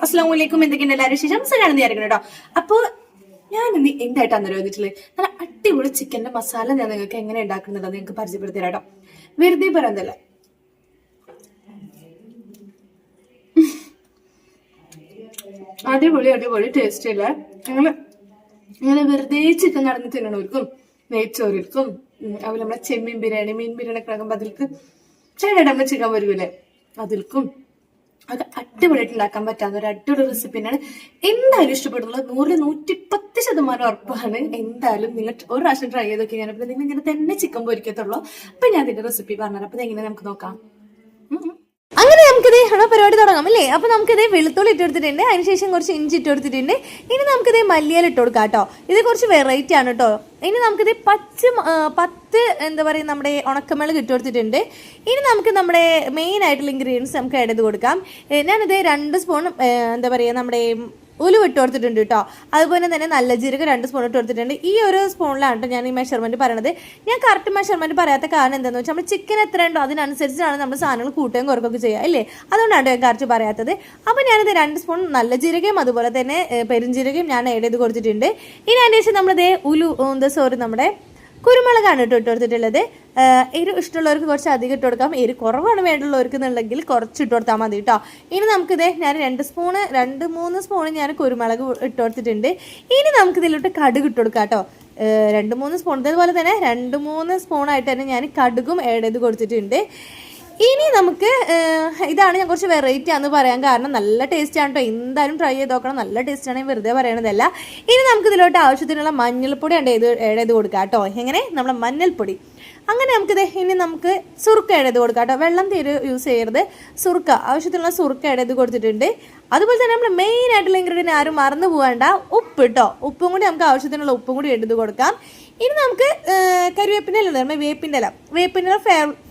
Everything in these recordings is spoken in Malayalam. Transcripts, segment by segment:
അസ്സലാമലൈക്കും. എന്തൊക്കെയുണ്ട് എല്ലാവരും വിശേഷം? സുഖാണെന്ന് വിചാരിക്കണം കേട്ടോ. അപ്പൊ ഞാൻ ഇന്ന് എന്തായിട്ടാണ് ചോദിച്ചിട്ടുള്ളത്, നല്ല അടിപൊളി ചിക്കന്റെ മസാല ഞാൻ നിങ്ങൾക്ക് എങ്ങനെ ഉണ്ടാക്കുന്നുണ്ടോ നിങ്ങൾക്ക് പരിചയപ്പെടുത്തി തരാം കേട്ടോ. വെറുതെ പറയുന്നതല്ല, അടിപൊളി അടിപൊളി ടേസ്റ്റ് അല്ലേ. ഇങ്ങനെ വെറുതെ ചിക്കൻ നടന്ന് തിന്നണവർക്കും നെയ്ച്ചോറിൽക്കും അതുപോലെ നമ്മളെ ചെമ്മീൻ ബിരിയാണി, മീൻ ബിരിയാണി ഒക്കെ ആകുമ്പോൾ അതിൽക്ക് ചില ചിക്കൻ വരുമല്ലേ, അതിൽക്കും അത് അടിപൊളിയായിട്ട് ഉണ്ടാക്കാൻ പറ്റാവുന്ന ഒരു അടിപൊളി റെസിപ്പി തന്നെയാണ്. എന്തായാലും ഇഷ്ടപ്പെടുന്നത് 100-110% ഉറപ്പാണ്. എന്തായാലും നിങ്ങൾ ഒരു പ്രാവശ്യം ട്രൈ ചെയ്ത് നോക്കി കഴിഞ്ഞാൽ നിങ്ങൾ ഇങ്ങനെ തന്നെ ചിക്കൻ പൊരിക്കത്തുള്ളൂ. അപ്പൊ ഞാൻ ഇതിന്റെ റെസിപ്പി പറഞ്ഞുതരാം. അപ്പൊ എങ്ങനെ നമുക്ക് നോക്കാം. അങ്ങനെ നമുക്കിത് പരിപാടി തുടങ്ങാം അല്ലേ. അപ്പൊ നമുക്കിത് വെളുത്തുള്ളി ഇട്ടെടുത്തിട്ടുണ്ട്, അതിനുശേഷം കുറച്ച് ഇഞ്ചി ഇട്ടെടുത്തിട്ടുണ്ട്. ഇനി നമുക്കിത് മല്ലിയില ഇട്ട് കൊടുക്കാം കേട്ടോ. ഇത് കുറച്ച് വെറൈറ്റി ആണ് കേട്ടോ. ഇനി നമുക്കിത് 10 എന്താ പറയുക നമ്മുടെ ഉണക്കമുളക് ഇട്ട് കൊടുത്തിട്ടുണ്ട്. ഇനി നമുക്ക് നമ്മുടെ മെയിൻ ആയിട്ടുള്ള ഇൻഗ്രീഡിയൻസ് നമുക്ക് ആഡ് ചെയ്ത് കൊടുക്കാം. ഞാനിത് 2 സ്പൂൺ എന്താ പറയുക നമ്മുടെ ഉലുവ ഇട്ട് കൊടുത്തിട്ടുണ്ട് കേട്ടോ. അതുപോലെ തന്നെ നല്ല ജീരകം 2 സ്പൂൺ ഇട്ട് കൊടുത്തിട്ടുണ്ട്. ഈ ഒരു സ്പൂണിലാണ് കേട്ടോ ഞാൻ ഈ മെഷർമെന്റ് പറയണത്. ഞാൻ കറക്റ്റ് മെഷർമെന്റ് പറയാത്ത കാരണം എന്താണെന്ന് വെച്ചാൽ നമ്മൾ ചിക്കൻ എത്ര ഉണ്ടോ അതിനനുസരിച്ചാണ് നമ്മൾ സാധനങ്ങൾ കൂട്ടുകയും കുറക്കുകയൊക്കെ ചെയ്യുക അല്ലേ. അതുകൊണ്ടാണ് ഞാൻ കറക്റ്റ് പറയാത്തത്. അപ്പോൾ ഞാനിത് 2 സ്പൂൺ നല്ല ജീരകയും അതുപോലെ തന്നെ പെരുംജീരകയും ഞാൻ ആഡ് ചെയ്ത് കൊടുത്തിട്ടുണ്ട്. ഇനി അതിന് ശേഷം നമ്മളിത് നമ്മുടെ കുരുമുളകാണ് ഇട്ട് കൊടുത്തിട്ടുള്ളത്. എരി ഇഷ്ടമുള്ളവർക്ക് കുറച്ച് അധികം ഇട്ട് കൊടുക്കാം, എരി കുറവാണ് വേണ്ടുള്ളവർക്ക് എന്നുണ്ടെങ്കിൽ കുറച്ച് ഇട്ട് കൊടുത്താൽ മതി കേട്ടോ. ഇനി നമുക്കിത് ഞാൻ 2-3 സ്പൂൺ ഞാൻ കുരുമുളക് ഇട്ട് കൊടുത്തിട്ടുണ്ട്. ഇനി നമുക്കിതിലോട്ട് കടുക് ഇട്ട് കൊടുക്കാം കേട്ടോ. 2-3 സ്പൂൺ, അതുപോലെ തന്നെ 2-3 സ്പൂണായിട്ട് തന്നെ ഞാൻ കടുകും ആഡ് ചെയ്ത് കൊടുത്തിട്ടുണ്ട്. ഇനി നമുക്ക് ഇതാണ് ഞാൻ കുറച്ച് വെറൈറ്റി ആണെന്ന് പറയാൻ കാരണം നല്ല ടേസ്റ്റ് ആണ് കേട്ടോ. എന്തായാലും ട്രൈ ചെയ്ത് നോക്കണം, നല്ല ടേസ്റ്റ് ആണ്, വെറുതെ പറയണതല്ല. ഇനി നമുക്ക് ഇതിലോട്ട് ആവശ്യത്തിനുള്ള മഞ്ഞൾപ്പൊടി ആഡ് ചെയ്ത് കൊടുക്കാം കേട്ടോ. എങ്ങനെ നമ്മുടെ മഞ്ഞൾപ്പൊടി. അങ്ങനെ ഇനി നമുക്ക് സുറുക്ക ആഡ് ചെയ്ത് കൊടുക്കാം കേട്ടോ. വെള്ളം തീരെ യൂസ് ചെയ്യരുത്, സുറുക്ക ആവശ്യത്തിനുള്ള സുറുക്ക ആഡ് ചെയ്ത് കൊടുത്തിട്ടുണ്ട്. അതുപോലെ തന്നെ നമ്മൾ മെയിൻ ആയിട്ടുള്ള ഇൻഗ്രീഡിയൻറ്റ് ആരും മറന്നു പോകേണ്ട ഉപ്പ് കേട്ടോ. ഉപ്പും കൂടി നമുക്ക് ആവശ്യത്തിനുള്ള ഉപ്പും കൂടി എടുത്ത് കൊടുക്കാം. ഇനി നമുക്ക് കരിവേപ്പിൻ്റെ ഇല, വേപ്പിൻ്റെ ഇല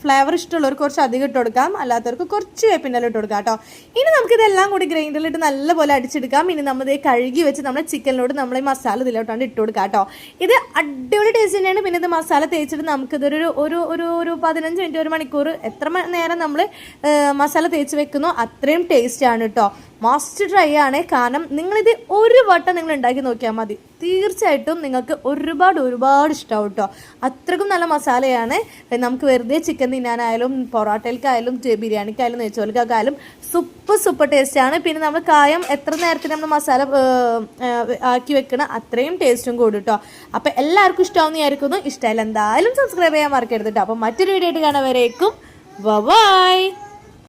ഫ്ലേവർ ഇഷ്ടമുള്ളവർക്ക് കുറച്ച് അധികം ഇട്ട് കൊടുക്കാം, അല്ലാത്തവർക്ക് കുറച്ച് വേപ്പിൻ്റെ ഇല ഇട്ട് കൊടുക്കാം കേട്ടോ. ഇനി നമുക്കിതെല്ലാം കൂടി ഗ്രൈൻഡറിലിട്ട് നല്ലപോലെ അടിച്ചെടുക്കാം. ഇനി നമ്മൾ കഴുകി വെച്ച് നമ്മുടെ ചിക്കനിലോട്ട് നമ്മൾ ഈ മസാല ഇതിലോട്ടാണ് ഇട്ട് കൊടുക്കാം കേട്ടോ. ഇത് അടിപൊളി ടേസ്റ്റ് തന്നെയാണ്. പിന്നെ ഇത് മസാല തേച്ചിട്ട് നമുക്കിതൊരു ഒരു 15 മിനിറ്റ് 1 മണിക്കൂർ എത്ര നേരം നമ്മൾ മസാല തേച്ച് വെക്കുന്നോ അത്രയും ടേസ്റ്റ് ആണ് കേട്ടോ. മസ്റ്റ് ട്രൈ ആണ്. കാരണം നിങ്ങളിത് ഒരു വട്ടം നിങ്ങൾ ഉണ്ടാക്കി നോക്കിയാൽ മതി, തീർച്ചയായിട്ടും നിങ്ങൾക്ക് ഒരുപാട് ഇഷ്ടമാവും കേട്ടോ. അത്രക്കും നല്ല മസാലയാണ്. നമുക്ക് വെറുതെ ചിക്കൻ തിന്നാനായാലും പൊറോട്ടയിലേക്കായാലും ബിരിയാണിക്കായാലും നെയ്ച്ചോറിലേക്കായാലും സൂപ്പർ ടേസ്റ്റാണ്. പിന്നെ നമ്മൾ കായം എത്ര നേരത്തിന് നമ്മൾ മസാല ആക്കി വെക്കണം അത്രയും ടേസ്റ്റും കൂടും കേട്ടോ. അപ്പം എല്ലാവർക്കും ഇഷ്ടമാവുന്ന വിചാരിക്കുന്നു. ഇഷ്ടമായാലും എന്തായാലും സബ്സ്ക്രൈബ് ചെയ്യാൻ മറക്കരുത് കേട്ടോ. അപ്പം മറ്റൊരു വീഡിയോ ആയിട്ട് കാണാൻ വരേക്കും ബൈ.